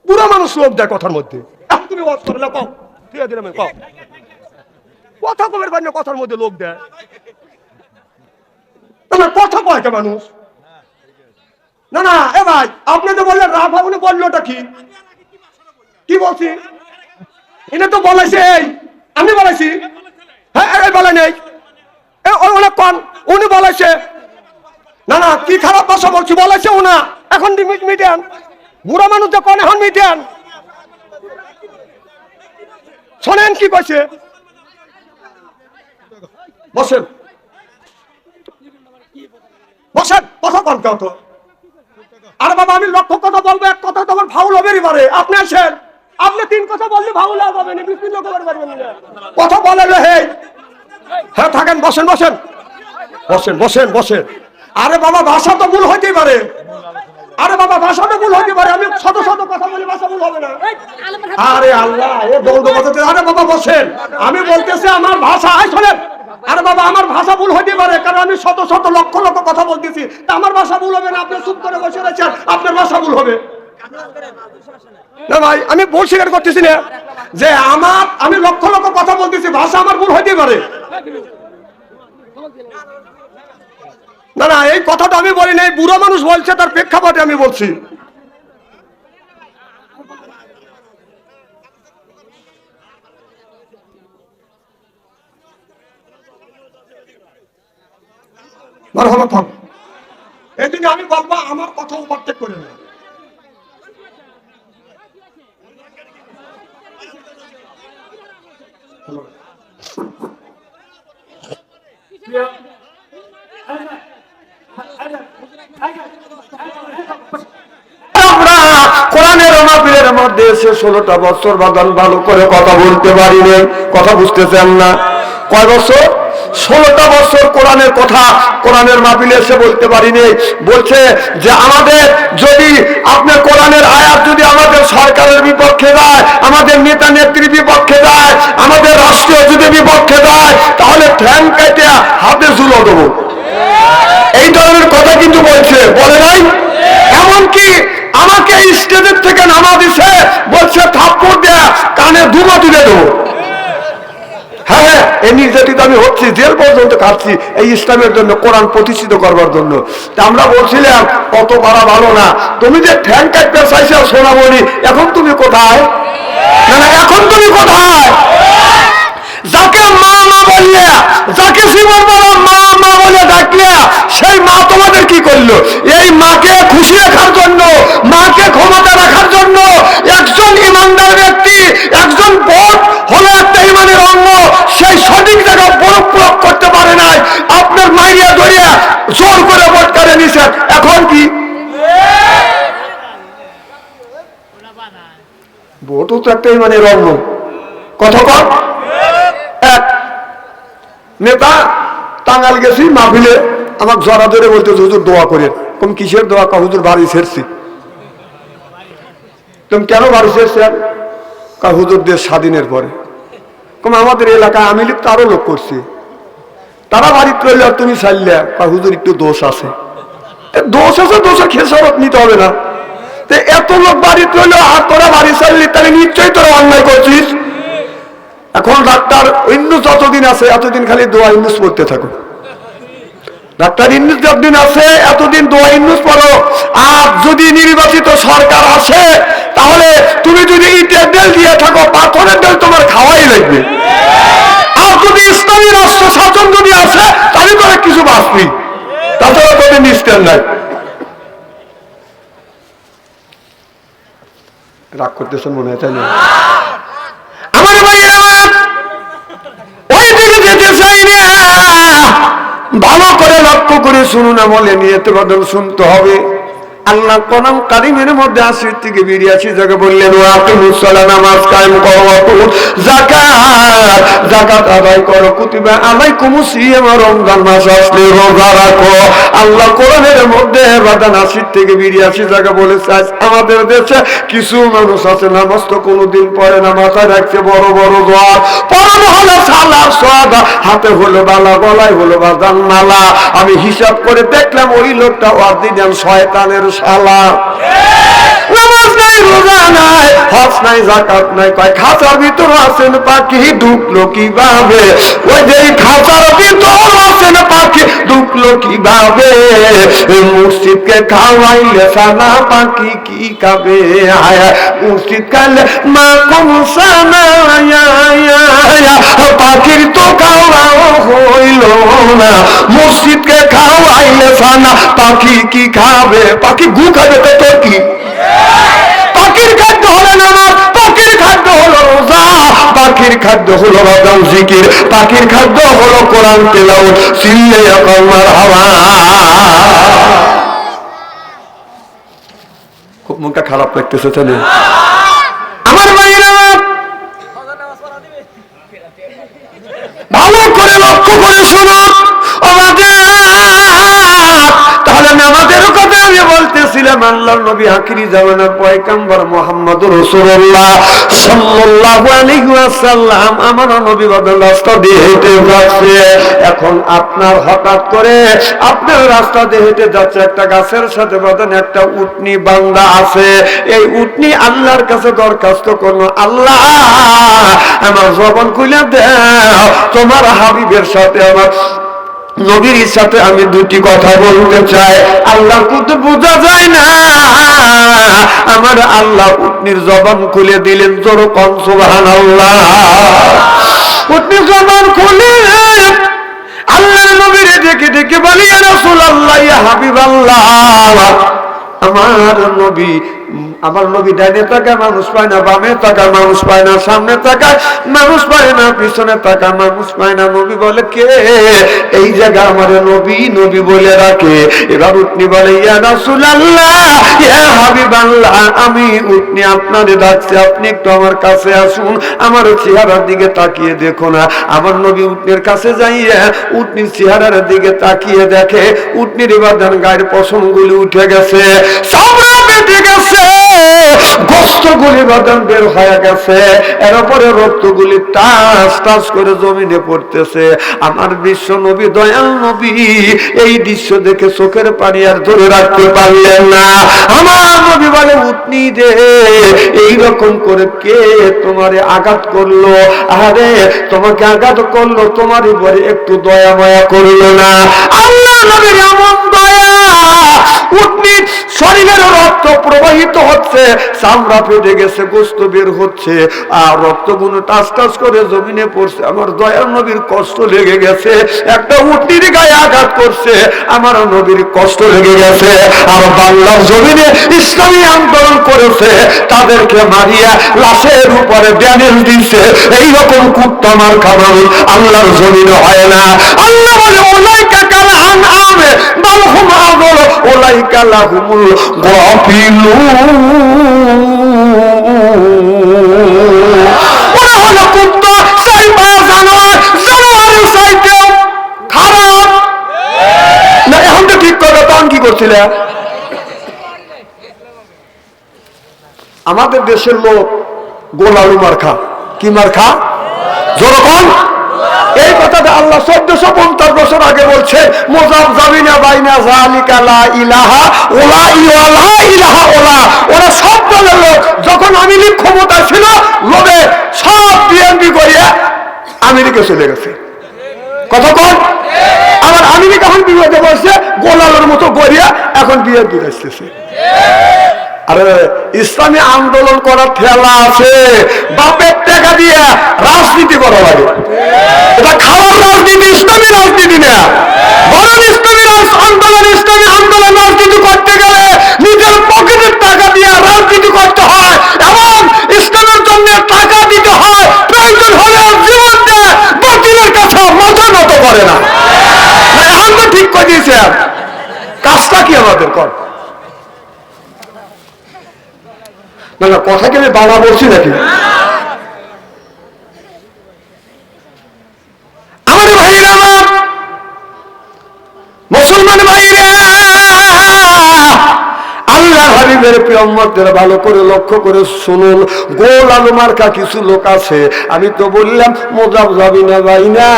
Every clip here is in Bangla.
বুড়া মানুষ লোক দেয় কথার মধ্যে। এখন তুমি ওয়াজ করলে কও, ঠিক আছে আমি কও, কথা কবের বান্য কথার মধ্যে লোক দেয়। তোমার কথা কয় কে মানুষ? না না এ ভাই, আপনি তো বললেন রাফা, উনি বললোটা কি? কি বলছি? এনে তো বলেছে এই, আমি বলেছি? হ্যাঁ বলে নেই, অনেক কন উনি বলেছে। না না কি খারাপ ভাষা বলছি বলেছে ওনা। এখন মিটেন, বুড়া মানুষ যখন এখন মিটেন, শোনেন কি কইছে। বসেন বসেন, কথা কম কেউ তো। আরে বাবা আমি লক্ষ্য কথা বলবো, এক কথা তোমার ফাউল হবে এবারে। আপনি আসেন, আপনি তিন কথা বললে ফাউল হবে না, বিসমিল্লাহ করতে পারবেন না। কথা বলেন হে, হ্যাঁ থাকেন, বসেন বসেন বসেন বসেন বসেন। আরে বাবা ভাষা তো ভুল হইতেই পারে, আরে বাবা ভাষা তো ভুল হইতে পারে, আমি শত শত কথা বলি ভাষা ভুল হবে না। আরে আল্লাহ এ দৌড় বাজাতে। আরে বাবা বসেন, আমি বলতেছি আমার ভাষা, শোনেন। আরে বাবা আমার ভাষা ভুল হইতে পারে, কারণ আমি শত শত লক্ষ লক্ষ কথা বলতেছি, তা আমার ভাষা ভুল হবে না? আপনি চুপ করে বসে রয়েছেন, আপনার ভাষা ভুল হবে না ভাই। আমি ভুল স্বীকার করতেছি না যে আমি লক্ষ লক্ষ কথা বলতেছি, ভাষা আমার ভুল হইতে পারে। না না এই কথাটা আমি বলি নাই, বুড়ো মানুষ বলছে তার প্রেক্ষাপটে আমি বলছি। এদিকে আমি বলবো আমার কথা ওভারটেক করে না। কোরআনের মাহফিলের মধ্যে এসে 16টা বছর বাগান ভালো করে কথা বলতে পারিনি। কথা বুঝতেছেন না? কয় বছর? 16টা বছর কোরআনের কথা কোরআনের মাহফিলে এসে বলতে পারিনি। বলছে যে আমাদের যদি আপনার কোরআনের আয়াত যদি আমাদের সরকারের বিপক্ষে যায়, আমাদের নেতা নেত্রীর বিপক্ষে যায়, আমাদের রাষ্ট্র যদি বিপক্ষে যায়, তাহলে ঠ্যাং কেটে হাতে ঝুলো দেবো। এই ধরনের কথা কিন্তু বলছে, বলে নাই? এমনকি আমাকে স্টেজের থেকে নামা দিছে, বলছে থাপ্পড় দেয়া কানে ধুমা তুলে দেবো। হ্যাঁ হ্যাঁ এই নির্যাতিত আমি হচ্ছি, জেল পর্যন্ত খাচ্ছি এই ইসলামের জন্য, কোরআন প্রতিষ্ঠিত করবার জন্য। তা আমরা বলছিলাম কত পারা ভালো না, তুমি যে ঠ্যাং কাটতে চাইছো সোনামণি, এখন তুমি কোথায়? না না এখন তুমি কোথায়? যাকে মা মা বলিয়া, যাকে জীবন বড় মা মা বলে ডাকলিয়া, সেই মা তোমাদের কি করলো? এই মাকে খুশি রাখার জন্য, মাকে ক্ষমতা রাখার জন্য একজন ইমানদার ব্যক্তি, একজন ভোট হলো একটা ইমানের অঙ্গ, সেই সঠিক জায়গায় প্রয়োগ করতে পারে নাই, আপনার মাইয়া ধরিয়া জোর করে ভোট করে নিছেন। এখন কি ভোটও তো একটা ইমানের অঙ্গ। কথা কম। এক নেতা টাঙ্গাল গেছি মাহফিলে, আমাকে জড়া ধরে বলতেছে হুজুর দোয়া করেন। কোন কিসের দোয়া? কা হুজুর বাড়ি ছেড়ছি। তুমি কেন বাড়ি ছেড়ছেন? কা হুজুর দেশ স্বাধীনের পরে। কম আমাদের এলাকায় আমি লিখ আরো লোক করছি, তারা বাড়িতে রইলে আর তুমি চাইলে। কা হুজুর একটু দোষ আছে। দোষ আছে, দোষের খেসারত নিতে হবে না। এত লোক বাড়িতে রইল আর তোরা বাড়ি চাইলি, তাহলে নিশ্চয়ই তোরা অন্যায় করছিস। এখন ডাক্তার ইন্নুস যতদিন আছে এতদিন খালি দোয়া ইন্নুস পড়তে থাকো। ডাক্তার ইন্নুস যতদিন আছে এতদিন দোয়া ইন্নুস পড়ো। আর যদি নির্বাচিত সরকার আসে, তাহলে তুমি যদি ইটের ডেল দিয়ে থাকো, পাথরের ডেল তোমার খাওয়াই লাগবে। আর যদি ইসলামী রাষ্ট্র শাসন যদি আসে, তাহলে তোরা কিছু বাঁচবি, তাছাড়া তোদের নিষ্ঠের নাই। রাগ করতেছেন মনে হয়, তাই না? আমার ভাইয়েরা ওই দিকে যেতে চাই না, ভালো করে লক্ষ্য করে শুনুন, আমলে নিয়ত বদল শুনতে হবে। আল্লাহ কোরআন কারীমের মধ্যে 80 থেকে 82 জায়গায় বললেন ওয়াকিমুস সালাত, নামাজ কায়েম করো, যাকাত আদায় করো, কুতিবা আলাইকুমুস সিয়াম, রমজান মাস আসলে রোজা রাখো। আল্লাহ কোরআনের মধ্যে 80 থেকে 82 জায়গায় বলেছে। আমাদের দেশে কিছু মানুষ আছে নামাজ তো কোনোদিন পড়ে না, মাথায় রাখছে বড় বড় দোয়া, পড়ানো হলো সালাত সাদা, হাতে হলো বালা, গলায় হলো বাজান মালা। আমি হিসাব করে দেখলাম ওই লোকটা অরিজিনাল শয়তানের শালা। নামাজ নাই, হজ নাই যাকাত নাই, কয় খাঁচার ভিতর আছেন পাখি ঢুকলো কিভাবে, ওই যে খাঁচার ভিতর আছেন পাখি ঢুকলো কিভাবে, মসজিদকে খাওয়াইলে সানা পাখি কি খাবে, মসজিদ খাইলে মা কোন সানা পাখির তো খাওয়াও হইল না, মসজিদকে খাওয়াইলে সানা পাখি কি খাবে, পাখি গু খাবে তো তোর কি, পাখির খাদ্য হলো নামাজ, পাখির খাদ্য হলো রোজা, পাখির খাদ্য হলো রমজান জিকির, পাখির খাদ্য হলো কোরআন তেলাওয়াত, সিল্লে এখন মারহাবা। খুব মনটা খারাপ লাগতেছে চলে আমার ভাইরা, ভালো করে লক্ষ্য করে শোনো ও তাহলে নামাজের কথা আমি বলতেছিলাম। আল্লাহর নবী আখিরি জামানার পয়গম্বর মুহাম্মদুর রাসূলুল্লাহ সাল্লাল্লাহু আলাইহি ওয়াসাল্লাম আমার নবী বদল রাস্তা দিয়ে হেঁটে যাচ্ছে। এখন আপনার হঠাৎ করে আপনার রাস্তা দিয়ে হেঁটে যাচ্ছে, একটা গাছের সাথে বলেন একটা উটনি বান্দা আছে, এই উটনি আল্লাহর কাছে দরখাস্ত করলো, আল্লাহ আমার জবান খুলে দাও, তোমার হাবিবের সাথে আমার নবীর সাথে আমি দুটি কথা বলতে চাই। আল্লাহ কিন্তু বোঝা যায় না, আমার আল্লাহ উটনির জবান খুলে দিলেন, জোর কোন সুবহানাল্লাহ। উটনির জবান খুলে আল্লাহর নবীর দেখে দেখে বলি, ইয়া রাসূলুল্লাহ, ইয়া হাবিবাল্লাহ, আমার নবী, আমার নবী ডাইনে তাকায় মানুষ পায় না, বামে তাকায় মানুষ পায় না, সামনে তাকায় মানুষ পায় না, পিছনে তাকায় মানুষ পায় না। নবী বলে, কে এই জায়গা আমার নবী নবী বলে রাখে। এবার উটনি বলে, ইয়া রাসূলুল্লাহ, ইয়া হাবিবাল্লাহ, আমি উটনি আপনারে ডাকছি, আপনি একটু আমার কাছে আসুন, আমার চেহারার দিকে তাকিয়ে দেখো না। আমার নবী উটনির কাছে যাইয়া উটনির চেহারার দিকে তাকিয়ে দেখে উটনির এবার গায়ের পশমগুলি উঠে গেছে, চামড়া বেঁধে গেছে, গোশতগুলি বাদাম বের হয়ে গেছে, এর উপরে রক্তগুলি টাস টাস করে জমিনে পড়তেছে। আমার বিশ্ব নবী, দয়াল নবী এই দৃশ্য দেখে চোখের পানি আর ধরে রাখতে পারলেন না। আমার নবী বলে, উটনি রে, এইরকম করে কে তোমারে আঘাত করলো? আরে তোমাকে আঘাত করলো, তোমার উপরে একটু দয়া মায়া করলো না? আল্লাহ নবীর এমন দয়া, উটনির শরীরের রক্ত প্রবাহিত হচ্ছে, চামড়া ফেটে গেছে, গোশত বের হচ্ছে, আর রক্তগুলো টাস টাস করে জমিনে পড়ছে। আমার দয়ার নবীর কষ্ট লেগে গেছে, একটা উটনির গায়ে আঘাত করছে, আমার নবীর কষ্ট লেগে গেছে। আর বাংলার জমিনে ইসলামী আন্দোলন করেছে, তাদেরকে মারিয়া লাশের উপরে ব্যানেল দিচ্ছে, এইরকম কুত্তা মার খাবার আল্লাহর জমিনে হয় না। আল্লাহ বলে, ওলাইকা কাল আনআমে বাল হুম আযল ওলাইকা লাহুমুল গাফিলুন। ওরা হলো কুত্তা, সাইবা জানোয়ার, জানোয়ারের চাইতেও খারাপ না। এখন তো ঠিক করে, তখন কি করছিলে? আমাদের দেশের লোক গোলালু মার্খা, কি মার্খা? জনগণ। এই কথাটা আল্লাহ 1450 বছর আগে বলছে, মোজাব জামিনা বাইনা যালিকা লা ইলাহা ওলা ইওয়ালা ইলাহা ওলা। ওরা সব দলের লোক, যখন আওয়ামী লীগ ক্ষমতা ছিল, লোভে সব বিএনপি করিয়া আমেরিকা চলে গেছে। কথা কোন? আবার আমেরিকা এখন বিপদে বসছে, গোলালের মতো করিয়া এখন বিএনপি আসতেছে। আরে ইসলামী আন্দোলন করার ঠেলা আছে, বাপের টাকা দিয়ে রাজনীতি করা লাগে, এটা খাওয়ার রাজনীতি, ইসলামী রাজনীতি না। বরং ইসলামী আন্দোলন, ইসলামী আন্দোলন রাজনীতি করতে গেলে নিজের পকেটের টাকা দিয়ে রাজনীতি করতে হয়, এবং ইসলামের জন্য টাকা দিতে হয়, প্রয়োজন হলে জীবন দেয়, বাতিলের কাছে মাথা নত করে না। এখন তো ঠিক করে দিয়েছে, কাজটা কি আমাদের কর না? কথা কি আমি বাংলা বলছি নাকি? আমার ভাইরা, আমার মুসলমান ভাইরা, আল্লাহ হাবিবের প্রিয় উম্মতের ভালো করে লক্ষ্য করে শুনুন, গোল আলু মার্কা কিছু লোক আছে, আমি তো বললাম মুযাবযাবিনা বাইনা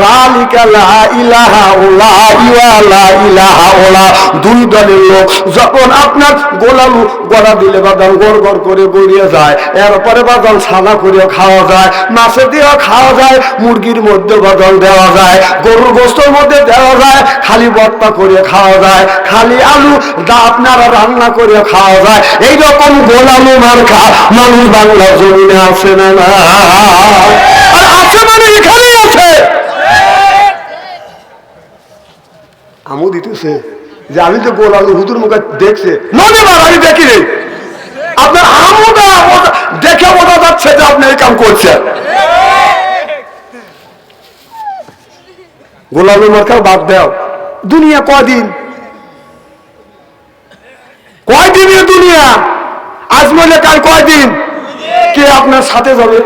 যালিকা লা ইলাহা ইল্লা লা ইলাহা ইল্লা, দুই দলের লোক যখন আপনার গোল আলু গড়া দিলে বাদাম গড় গড় করে গড়িয়ে যায়, এরপরে বাদাম সাদা করে খাওয়া যায়, মাছে দিয়েও খাওয়া যায়, মুরগির মধ্যে বাদাম দেওয়া যায়, গরুর গোশতের মধ্যে দেওয়া যায়, খালি ভর্তা করে খাওয়া যায়, খালি আলু দা আপনারা রান্না করে খাওয়া যায়। এইরকম গোল আলু মার্কা মানুষ বাংলা জমিনে আছে না? না আর আছে মানে এখানেই আছে। আমও দিতেছে যে আমি তো গোল আলু হুজুর মুখে দেখছে, ননিবার আমি দেখি রে, আপনার আমুটা দেখে বোঝা যাচ্ছে যে আপনি এই কাম করছেন। গোল আলু মার্কা বাদ দাও, দুনিয়া কয়দিন, কয়দিন দুনিয়া, আজ মনে কাল কয়দিন, কে আপনার সাথে যাবে?